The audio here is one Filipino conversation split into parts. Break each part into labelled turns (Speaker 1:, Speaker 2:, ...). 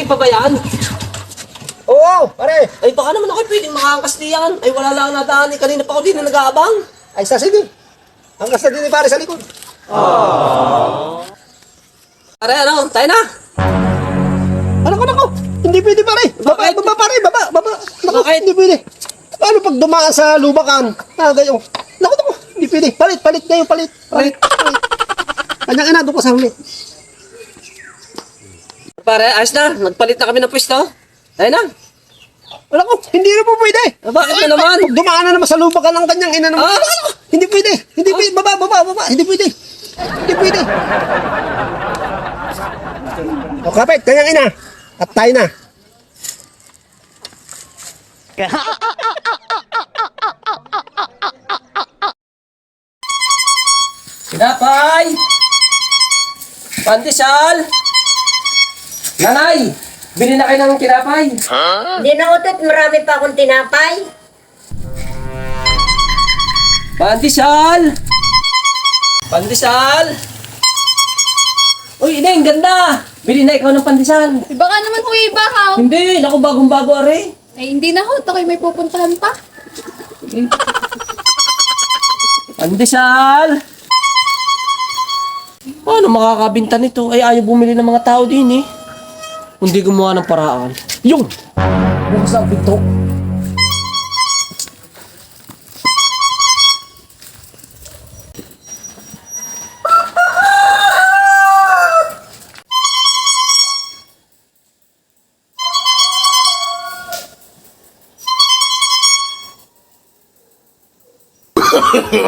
Speaker 1: pa ba yan?
Speaker 2: Oo, pare.
Speaker 1: Ay, baka naman ako pwedeng makangkas diyan. Ay, wala lang nadaan. Kanina pa ako din na nag-aabang.
Speaker 2: Ay, sige. Hanggang sa din pare sa likod.
Speaker 1: Pare, ano? Tayo na.
Speaker 2: Ano? Hindi pwede pare.
Speaker 1: Bakit?
Speaker 2: Baba pare, baba. Naku,
Speaker 1: Bakit?
Speaker 2: hindi pwede. Paano pag dumaan sa lubakan? Gayo. Naku. Hindi pwede. Palit kayo, palit. Kanyang ina, doon ka sa huli.
Speaker 1: Pare, ayos na. Nagpalit na kami ng pwesto. Tayo na.
Speaker 2: Naku, hindi na po pwede.
Speaker 1: Bakit na naman?
Speaker 2: Pag dumaan na naman sa lubakan ng kanyang ina naman. Hindi pwede. Baba. Hindi pwede. O kapit, kanyang ina. At tayo na.
Speaker 1: Tinapay! Pandesal! Nanay! Bili na kayo ng tinapay.
Speaker 3: Hindi na utot, marami pa akong tinapay.
Speaker 1: Pandesal! Pandesal! Uy, Ineng, ganda! Bili na ikaw ng pandesal.
Speaker 4: Baka naman ho ibahaw.
Speaker 1: Hindi, naku, bagong-bago, are.
Speaker 4: Ay, hindi na ho. Ako'y may pupuntahan pa.
Speaker 1: Pandesal! Paano makakabinta nito? Ay, ayaw bumili ng mga tao din eh. Hindi gumawa ng paraan. Yung! Bukas ang pinto.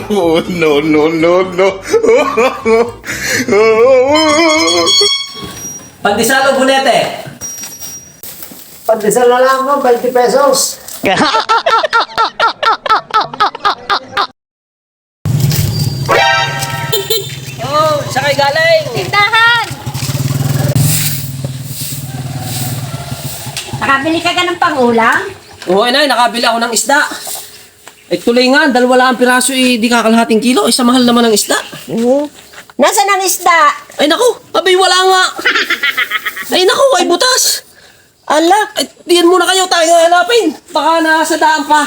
Speaker 5: Oh, no.
Speaker 1: Pandesal o bunete?
Speaker 2: Pandesal na lang mo, 20 pesos.
Speaker 1: Oh, siya kay galing.
Speaker 4: Tindahan!
Speaker 3: Nakabili ka ng pangulam?
Speaker 1: Oo, inay, nakabili ako ng isda. Eh, tuloy nga, dahil wala ang piraso, eh, di kakalahating kilo. Isa mahal naman ang isda.
Speaker 3: Nasaan ang isda?
Speaker 1: Ay, naku, abay, wala nga. Ay, naku, ay butas.
Speaker 3: Ala,
Speaker 1: Ay, diyan muna kayo, tayo hanapin. Baka nasa daan pa.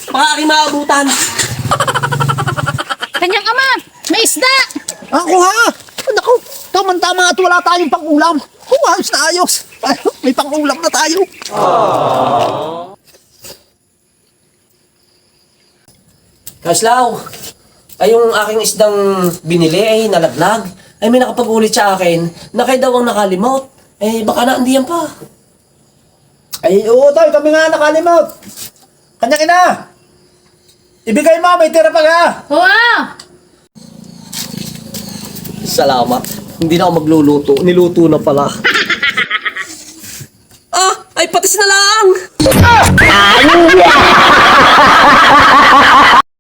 Speaker 1: Baka aking maabutan.
Speaker 4: Kanyang ama! May isda!
Speaker 2: Ako ha! Naku, tama-tama at wala tayong pang-ulam. Ayos na ayos. May pang-ulam na tayo.
Speaker 1: Kaslaw, ay yung aking isdang binili ay nalaglag. Ay may nakapag-ulit sa akin na kayo daw ang nakalimot. Eh baka na andiyan pa.
Speaker 2: Ay, oo tayo, kami nga nakalimot. Kanyang ina! Ibigay mo, may tira pa ka.
Speaker 4: Wow!
Speaker 1: Salamat. Hindi na ako magluluto. Niluto na pala. Ay patis na lang!